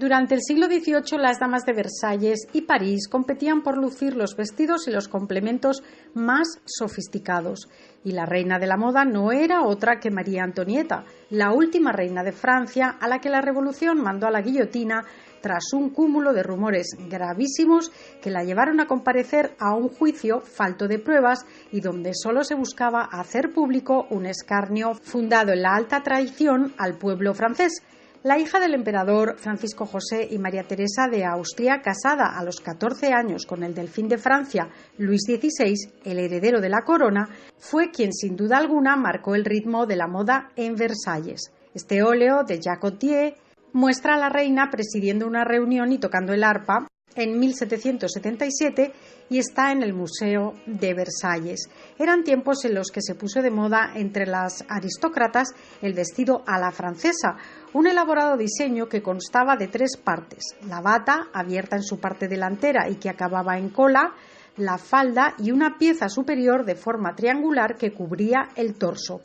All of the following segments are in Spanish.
Durante el siglo XVIII, las damas de Versalles y París competían por lucir los vestidos y los complementos más sofisticados, y la reina de la moda no era otra que María Antonieta, la última reina de Francia, a la que la Revolución mandó a la guillotina tras un cúmulo de rumores gravísimos que la llevaron a comparecer a un juicio falto de pruebas y donde solo se buscaba hacer público un escarnio fundado en la alta traición al pueblo francés. La hija del emperador Francisco José y María Teresa de Austria, casada a los 14 años con el delfín de Francia, Luis XVI, el heredero de la corona, fue quien sin duda alguna marcó el ritmo de la moda en Versalles. Este óleo de Jacques Gautier muestra a la reina presidiendo una reunión y tocando el arpa en 1777 y está en el Museo de Versalles. Eran tiempos en los que se puso de moda entre las aristócratas el vestido a la francesa, un elaborado diseño que constaba de 3 partes: la bata, abierta en su parte delantera y que acababa en cola, la falda y una pieza superior de forma triangular que cubría el torso.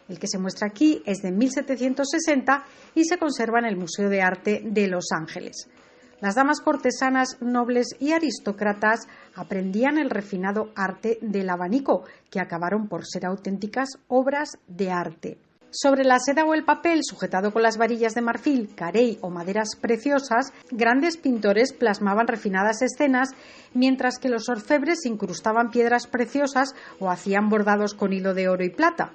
El que se muestra aquí es de 1760 y se conserva en el Museo de Arte de Los Ángeles. Las damas cortesanas, nobles y aristócratas aprendían el refinado arte del abanico, que acabaron por ser auténticas obras de arte. Sobre la seda o el papel, sujetado con las varillas de marfil, carey o maderas preciosas, grandes pintores plasmaban refinadas escenas, mientras que los orfebres incrustaban piedras preciosas o hacían bordados con hilo de oro y plata.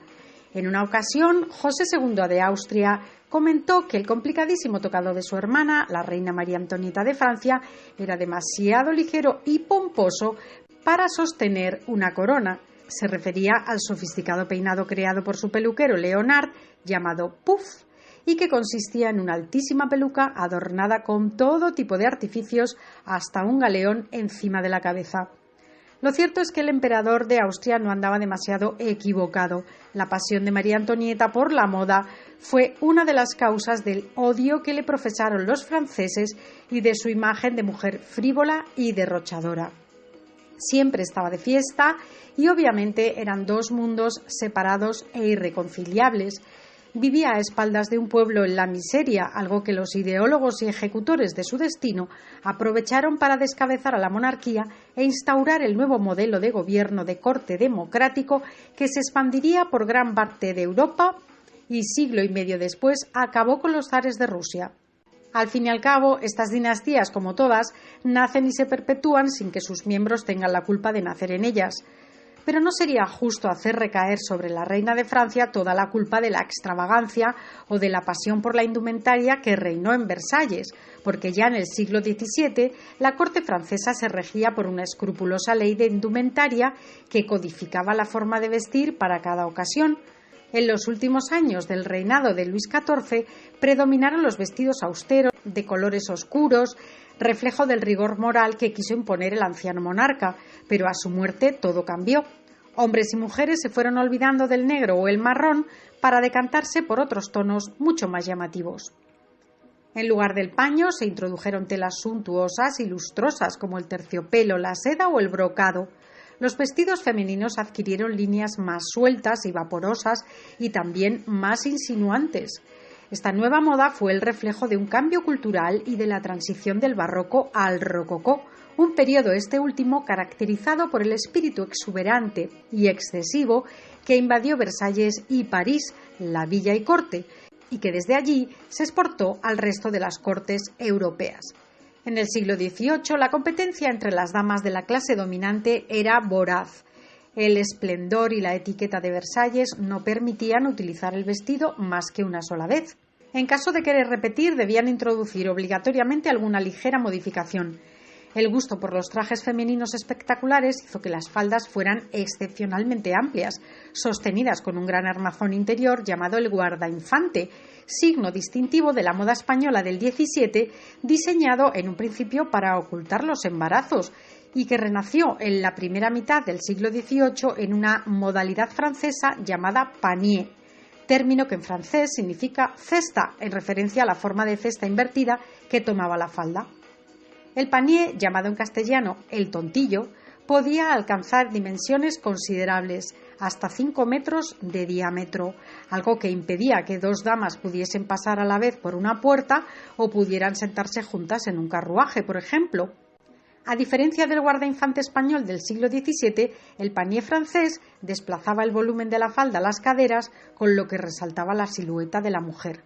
En una ocasión, José II de Austria comentó que el complicadísimo tocado de su hermana, la reina María Antonieta de Francia, era demasiado ligero y pomposo para sostener una corona. Se refería al sofisticado peinado creado por su peluquero Leonard, llamado puff, y que consistía en una altísima peluca adornada con todo tipo de artificios hasta un galeón encima de la cabeza. Lo cierto es que el emperador de Austria no andaba demasiado equivocado. La pasión de María Antonieta por la moda fue una de las causas del odio que le profesaron los franceses y de su imagen de mujer frívola y derrochadora. Siempre estaba de fiesta y obviamente eran 2 mundos separados e irreconciliables. Vivía a espaldas de un pueblo en la miseria, algo que los ideólogos y ejecutores de su destino aprovecharon para descabezar a la monarquía e instaurar el nuevo modelo de gobierno de corte democrático que se expandiría por gran parte de Europa y siglo y medio después acabó con los zares de Rusia. Al fin y al cabo, estas dinastías, como todas, nacen y se perpetúan sin que sus miembros tengan la culpa de nacer en ellas. Pero no sería justo hacer recaer sobre la reina de Francia toda la culpa de la extravagancia o de la pasión por la indumentaria que reinó en Versalles, porque ya en el siglo XVII la corte francesa se regía por una escrupulosa ley de indumentaria que codificaba la forma de vestir para cada ocasión. En los últimos años del reinado de Luis XIV predominaron los vestidos austeros, de colores oscuros, reflejo del rigor moral que quiso imponer el anciano monarca, pero a su muerte todo cambió. Hombres y mujeres se fueron olvidando del negro o el marrón para decantarse por otros tonos mucho más llamativos. En lugar del paño se introdujeron telas suntuosas y lustrosas como el terciopelo, la seda o el brocado. Los vestidos femeninos adquirieron líneas más sueltas y vaporosas y también más insinuantes. Esta nueva moda fue el reflejo de un cambio cultural y de la transición del barroco al rococó, un periodo este último caracterizado por el espíritu exuberante y excesivo que invadió Versalles y París, la villa y corte, y que desde allí se exportó al resto de las cortes europeas. En el siglo XVIII, la competencia entre las damas de la clase dominante era voraz. El esplendor y la etiqueta de Versalles no permitían utilizar el vestido más que una sola vez. En caso de querer repetir, debían introducir obligatoriamente alguna ligera modificación. El gusto por los trajes femeninos espectaculares hizo que las faldas fueran excepcionalmente amplias, sostenidas con un gran armazón interior llamado el guardainfante, signo distintivo de la moda española del XVII, diseñado en un principio para ocultar los embarazos y que renació en la primera mitad del siglo XVIII en una modalidad francesa llamada panier, término que en francés significa cesta, en referencia a la forma de cesta invertida que tomaba la falda. El panier, llamado en castellano el tontillo, podía alcanzar dimensiones considerables, hasta 5 metros de diámetro, algo que impedía que dos damas pudiesen pasar a la vez por una puerta o pudieran sentarse juntas en un carruaje, por ejemplo. A diferencia del guardainfante español del siglo XVII, el panier francés desplazaba el volumen de la falda a las caderas, con lo que resaltaba la silueta de la mujer.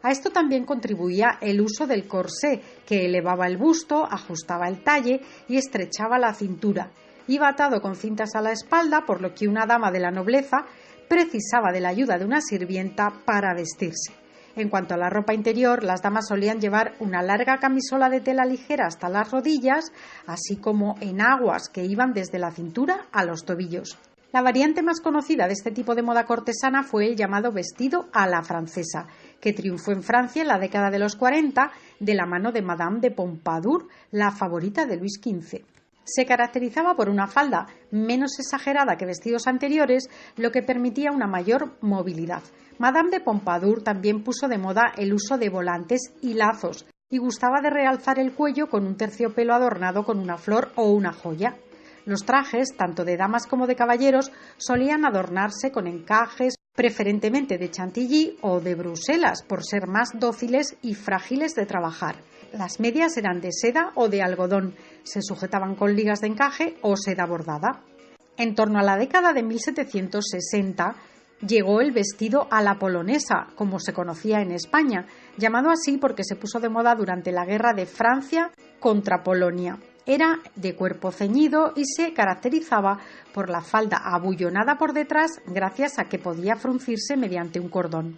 A esto también contribuía el uso del corsé, que elevaba el busto, ajustaba el talle y estrechaba la cintura. Iba atado con cintas a la espalda, por lo que una dama de la nobleza precisaba de la ayuda de una sirvienta para vestirse. En cuanto a la ropa interior, las damas solían llevar una larga camisola de tela ligera hasta las rodillas, así como enaguas que iban desde la cintura a los tobillos. La variante más conocida de este tipo de moda cortesana fue el llamado vestido a la francesa, que triunfó en Francia en la década de los 40 de la mano de Madame de Pompadour, la favorita de Luis XV. Se caracterizaba por una falda menos exagerada que vestidos anteriores, lo que permitía una mayor movilidad. Madame de Pompadour también puso de moda el uso de volantes y lazos, y gustaba de realzar el cuello con un terciopelo adornado con una flor o una joya. Los trajes, tanto de damas como de caballeros, solían adornarse con encajes, preferentemente de chantilly o de Bruselas, por ser más dóciles y frágiles de trabajar. Las medias eran de seda o de algodón, se sujetaban con ligas de encaje o seda bordada. En torno a la década de 1760 llegó el vestido a la polonesa, como se conocía en España, llamado así porque se puso de moda durante la guerra de Francia contra Polonia. Era de cuerpo ceñido y se caracterizaba por la falda abullonada por detrás gracias a que podía fruncirse mediante un cordón.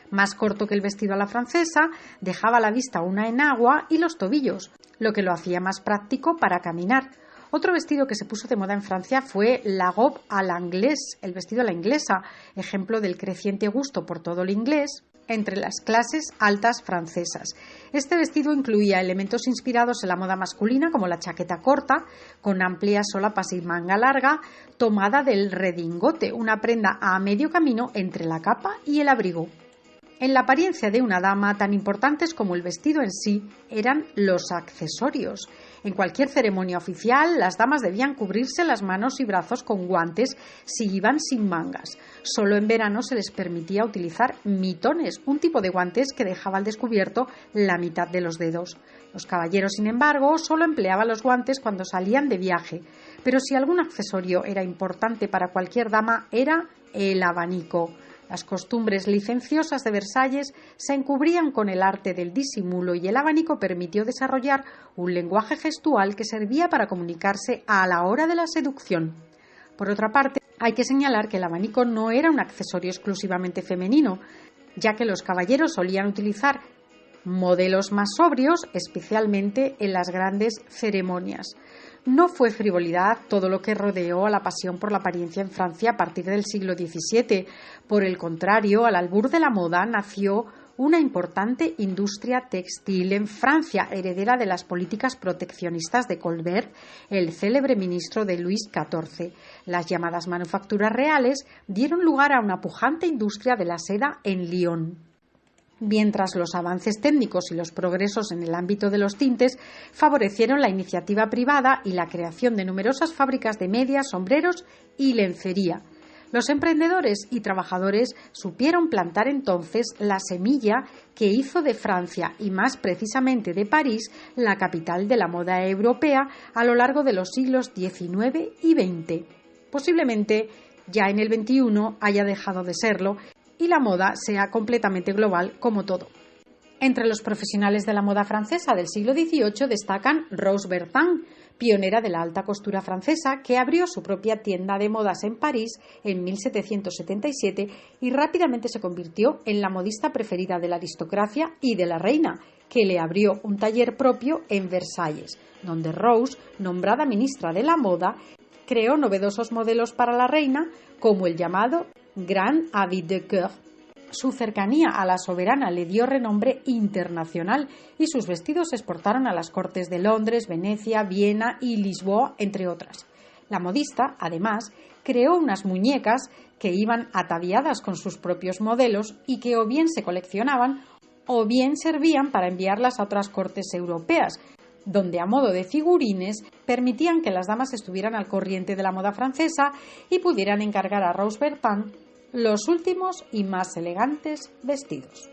Más corto que el vestido a la francesa, dejaba a la vista una enagua y los tobillos, lo que lo hacía más práctico para caminar. Otro vestido que se puso de moda en Francia fue la robe à l'anglaise, el vestido a la inglesa, ejemplo del creciente gusto por todo el inglés entre las clases altas francesas. Este vestido incluía elementos inspirados en la moda masculina, como la chaqueta corta, con amplias solapas y manga larga, tomada del redingote, una prenda a medio camino entre la capa y el abrigo. En la apariencia de una dama, tan importantes como el vestido en sí, eran los accesorios. En cualquier ceremonia oficial, las damas debían cubrirse las manos y brazos con guantes si iban sin mangas. Solo en verano se les permitía utilizar mitones, un tipo de guantes que dejaba al descubierto la mitad de los dedos. Los caballeros, sin embargo, solo empleaban los guantes cuando salían de viaje. Pero si algún accesorio era importante para cualquier dama, era el abanico. Las costumbres licenciosas de Versalles se encubrían con el arte del disimulo y el abanico permitió desarrollar un lenguaje gestual que servía para comunicarse a la hora de la seducción. Por otra parte, hay que señalar que el abanico no era un accesorio exclusivamente femenino, ya que los caballeros solían utilizar modelos más sobrios, especialmente en las grandes ceremonias. No fue frivolidad todo lo que rodeó a la pasión por la apariencia en Francia a partir del siglo XVII. Por el contrario, al albur de la moda nació una importante industria textil en Francia, heredera de las políticas proteccionistas de Colbert, el célebre ministro de Luis XIV. Las llamadas manufacturas reales dieron lugar a una pujante industria de la seda en Lyon. Mientras los avances técnicos y los progresos en el ámbito de los tintes favorecieron la iniciativa privada y la creación de numerosas fábricas de medias, sombreros y lencería. Los emprendedores y trabajadores supieron plantar entonces la semilla que hizo de Francia y más precisamente de París la capital de la moda europea a lo largo de los siglos XIX y XX. Posiblemente ya en el XXI haya dejado de serlo y la moda sea completamente global como todo. Entre los profesionales de la moda francesa del siglo XVIII destacan Rose Bertin, pionera de la alta costura francesa, que abrió su propia tienda de modas en París en 1777 y rápidamente se convirtió en la modista preferida de la aristocracia y de la reina, que le abrió un taller propio en Versalles, donde Rose, nombrada ministra de la moda, creó novedosos modelos para la reina, como el llamado Grand Habit de Coeur. Su cercanía a la soberana le dio renombre internacional y sus vestidos se exportaron a las cortes de Londres, Venecia, Viena y Lisboa, entre otras. La modista, además, creó unas muñecas que iban ataviadas con sus propios modelos y que o bien se coleccionaban o bien servían para enviarlas a otras cortes europeas, donde a modo de figurines permitían que las damas estuvieran al corriente de la moda francesa y pudieran encargar a Rose Bertin los últimos y más elegantes vestidos.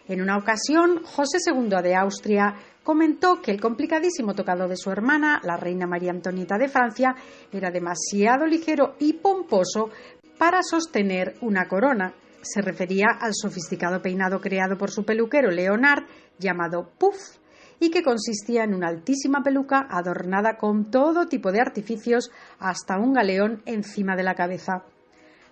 En una ocasión, José II de Austria comentó que el complicadísimo tocado de su hermana, la reina María Antonieta de Francia, era demasiado ligero y pomposo para sostener una corona. Se refería al sofisticado peinado creado por su peluquero Leonard, llamado puff, y que consistía en una altísima peluca adornada con todo tipo de artificios hasta un galeón encima de la cabeza.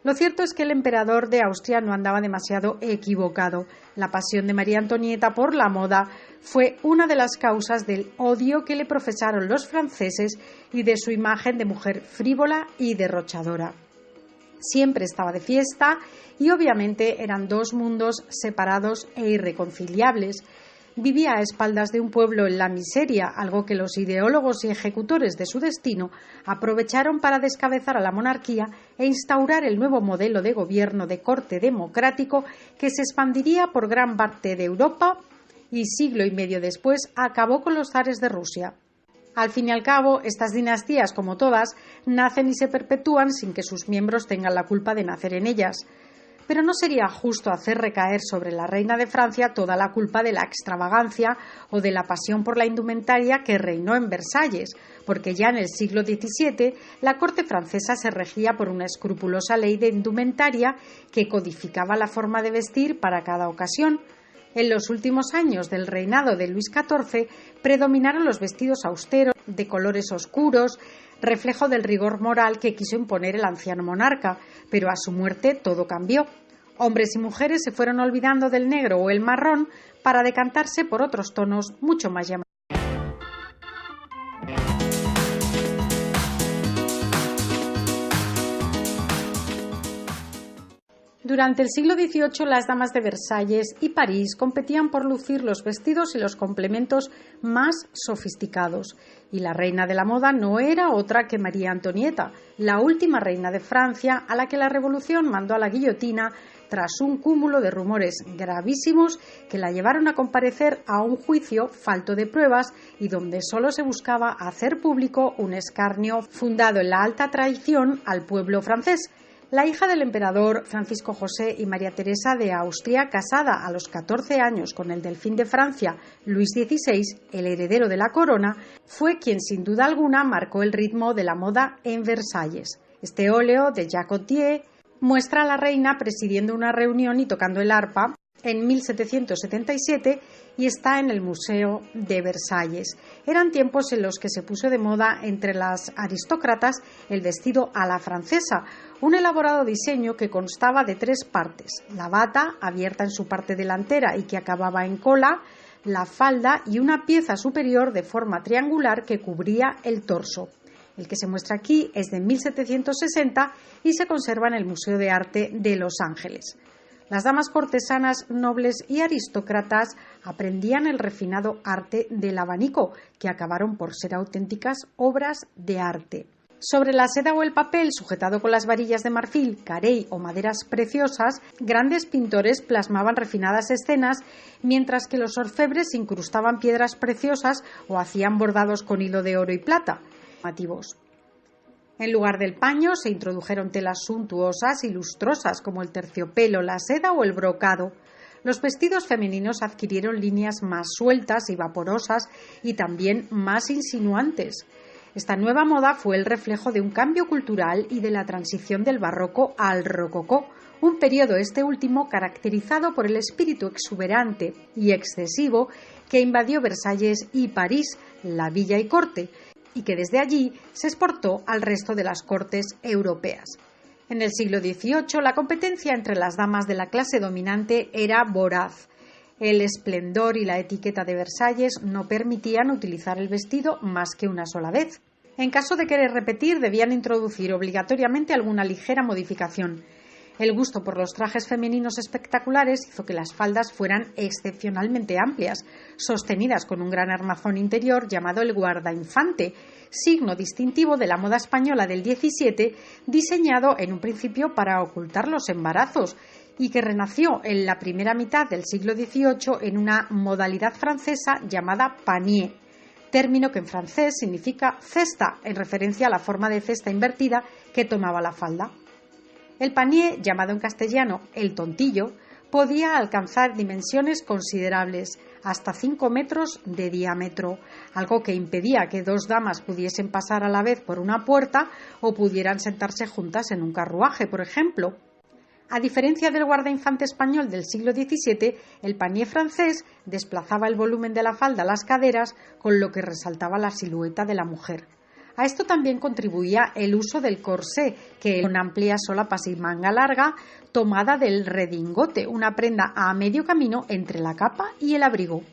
Lo cierto es que el emperador de Austria no andaba demasiado equivocado. La pasión de María Antonieta por la moda fue una de las causas del odio que le profesaron los franceses y de su imagen de mujer frívola y derrochadora. Siempre estaba de fiesta y obviamente eran dos mundos separados e irreconciliables. Vivía a espaldas de un pueblo en la miseria, algo que los ideólogos y ejecutores de su destino aprovecharon para descabezar a la monarquía e instaurar el nuevo modelo de gobierno de corte democrático que se expandiría por gran parte de Europa y siglo y medio después acabó con los zares de Rusia. Al fin y al cabo, estas dinastías, como todas, nacen y se perpetúan sin que sus miembros tengan la culpa de nacer en ellas. Pero no sería justo hacer recaer sobre la reina de Francia toda la culpa de la extravagancia o de la pasión por la indumentaria que reinó en Versalles, porque ya en el siglo XVII la corte francesa se regía por una escrupulosa ley de indumentaria que codificaba la forma de vestir para cada ocasión. En los últimos años del reinado de Luis XIV predominaron los vestidos austeros, de colores oscuros, reflejo del rigor moral que quiso imponer el anciano monarca, pero a su muerte todo cambió. Hombres y mujeres se fueron olvidando del negro o el marrón para decantarse por otros tonos mucho más llamativos. Durante el siglo XVIII, las damas de Versalles y París competían por lucir los vestidos y los complementos más sofisticados, y la reina de la moda no era otra que María Antonieta, la última reina de Francia a la que la Revolución mandó a la guillotina tras un cúmulo de rumores gravísimos que la llevaron a comparecer a un juicio falto de pruebas y donde solo se buscaba hacer público un escarnio fundado en la alta traición al pueblo francés. La hija del emperador Francisco José y María Teresa de Austria, casada a los 14 años con el delfín de Francia, Luis XVI, el heredero de la corona, fue quien sin duda alguna marcó el ritmo de la moda en Versalles. Este óleo de Jacques Gautier muestra a la reina presidiendo una reunión y tocando el arpa en 1777 y está en el Museo de Versalles. Eran tiempos en los que se puso de moda entre las aristócratas el vestido a la francesa, un elaborado diseño que constaba de 3 partes: la bata, abierta en su parte delantera y que acababa en cola, la falda y una pieza superior de forma triangular que cubría el torso. El que se muestra aquí es de 1760 y se conserva en el Museo de Arte de Los Ángeles. Las damas cortesanas, nobles y aristócratas aprendían el refinado arte del abanico, que acabaron por ser auténticas obras de arte. Sobre la seda o el papel, sujetado con las varillas de marfil, carey o maderas preciosas, grandes pintores plasmaban refinadas escenas, mientras que los orfebres incrustaban piedras preciosas o hacían bordados con hilo de oro y plata. En lugar del paño se introdujeron telas suntuosas y lustrosas como el terciopelo, la seda o el brocado. Los vestidos femeninos adquirieron líneas más sueltas y vaporosas y también más insinuantes. Esta nueva moda fue el reflejo de un cambio cultural y de la transición del barroco al rococó, un periodo este último caracterizado por el espíritu exuberante y excesivo que invadió Versalles y París, la villa y corte, y que desde allí se exportó al resto de las cortes europeas. En el siglo XVIII, la competencia entre las damas de la clase dominante era voraz. El esplendor y la etiqueta de Versalles no permitían utilizar el vestido más que una sola vez. En caso de querer repetir, debían introducir obligatoriamente alguna ligera modificación. El gusto por los trajes femeninos espectaculares hizo que las faldas fueran excepcionalmente amplias, sostenidas con un gran armazón interior llamado el guardainfante, signo distintivo de la moda española del XVII, diseñado en un principio para ocultar los embarazos y que renació en la primera mitad del siglo XVIII en una modalidad francesa llamada panier, término que en francés significa cesta, en referencia a la forma de cesta invertida que tomaba la falda. El panier, llamado en castellano el tontillo, podía alcanzar dimensiones considerables, hasta 5 metros de diámetro, algo que impedía que dos damas pudiesen pasar a la vez por una puerta o pudieran sentarse juntas en un carruaje, por ejemplo. A diferencia del guardainfante español del siglo XVII, el panier francés desplazaba el volumen de la falda a las caderas, con lo que resaltaba la silueta de la mujer. A esto también contribuía el uso del corsé, que con amplia solapas y manga larga, tomada del redingote, una prenda a medio camino entre la capa y el abrigo.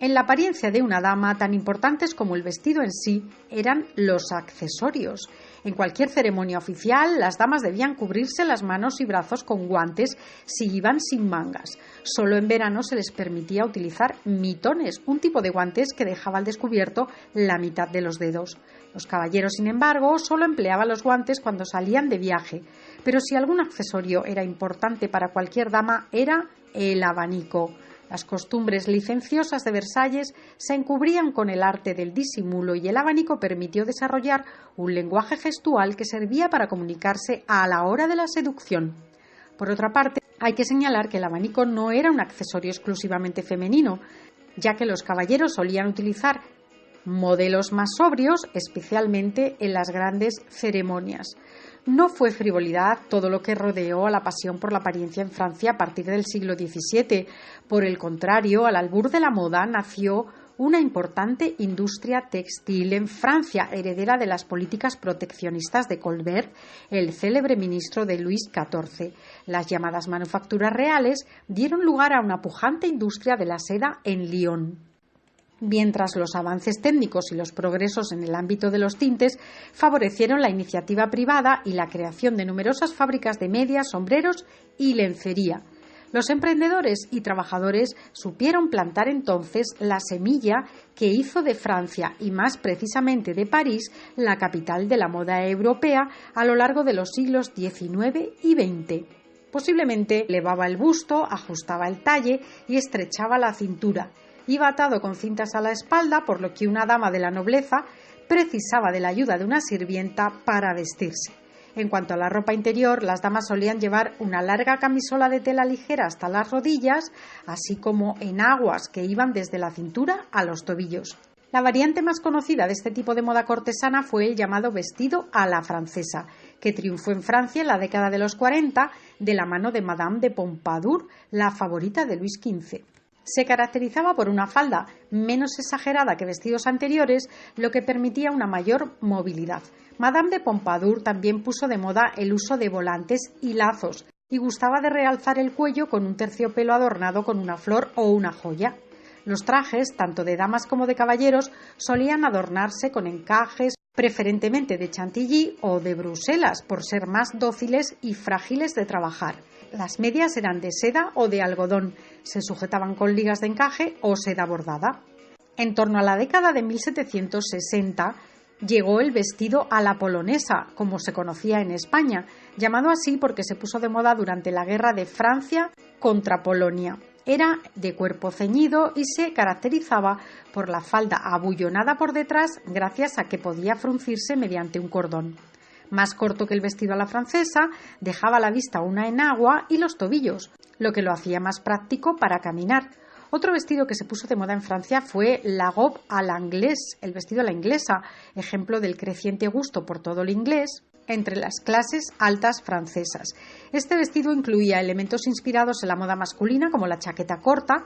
En la apariencia de una dama, tan importantes como el vestido en sí, eran los accesorios. En cualquier ceremonia oficial, las damas debían cubrirse las manos y brazos con guantes si iban sin mangas. Solo en verano se les permitía utilizar mitones, un tipo de guantes que dejaba al descubierto la mitad de los dedos. Los caballeros, sin embargo, solo empleaban los guantes cuando salían de viaje. Pero si algún accesorio era importante para cualquier dama, era el abanico. Las costumbres licenciosas de Versalles se encubrían con el arte del disimulo y el abanico permitió desarrollar un lenguaje gestual que servía para comunicarse a la hora de la seducción. Por otra parte, hay que señalar que el abanico no era un accesorio exclusivamente femenino, ya que los caballeros solían utilizar modelos más sobrios, especialmente en las grandes ceremonias. No fue frivolidad todo lo que rodeó a la pasión por la apariencia en Francia a partir del siglo XVII. Por el contrario, al albur de la moda nació una importante industria textil en Francia, heredera de las políticas proteccionistas de Colbert, el célebre ministro de Luis XIV. Las llamadas manufacturas reales dieron lugar a una pujante industria de la seda en Lyon. Mientras los avances técnicos y los progresos en el ámbito de los tintes favorecieron la iniciativa privada y la creación de numerosas fábricas de medias, sombreros y lencería. Los emprendedores y trabajadores supieron plantar entonces la semilla que hizo de Francia y más precisamente de París la capital de la moda europea a lo largo de los siglos XIX y XX. Posiblemente elevaba el busto, ajustaba el talle y estrechaba la cintura. Iba atado con cintas a la espalda, por lo que una dama de la nobleza precisaba de la ayuda de una sirvienta para vestirse. En cuanto a la ropa interior, las damas solían llevar una larga camisola de tela ligera hasta las rodillas, así como enaguas que iban desde la cintura a los tobillos. La variante más conocida de este tipo de moda cortesana fue el llamado vestido a la francesa, que triunfó en Francia en la década de los 40 de la mano de Madame de Pompadour, la favorita de Luis XV. Se caracterizaba por una falda menos exagerada que vestidos anteriores, lo que permitía una mayor movilidad. Madame de Pompadour también puso de moda el uso de volantes y lazos y gustaba de realzar el cuello con un terciopelo adornado con una flor o una joya. Los trajes, tanto de damas como de caballeros, solían adornarse con encajes, preferentemente de chantilly o de Bruselas, por ser más dóciles y frágiles de trabajar. Las medias eran de seda o de algodón, se sujetaban con ligas de encaje o seda bordada. En torno a la década de 1760 llegó el vestido a la polonesa, como se conocía en España, llamado así porque se puso de moda durante la guerra de Francia contra Polonia. Era de cuerpo ceñido y se caracterizaba por la falda abullonada por detrás gracias a que podía fruncirse mediante un cordón. Más corto que el vestido a la francesa, dejaba a la vista una enagua y los tobillos, lo que lo hacía más práctico para caminar. Otro vestido que se puso de moda en Francia fue la robe à l'anglaise, el vestido a la inglesa, ejemplo del creciente gusto por todo el inglés entre las clases altas francesas. Este vestido incluía elementos inspirados en la moda masculina, como la chaqueta corta,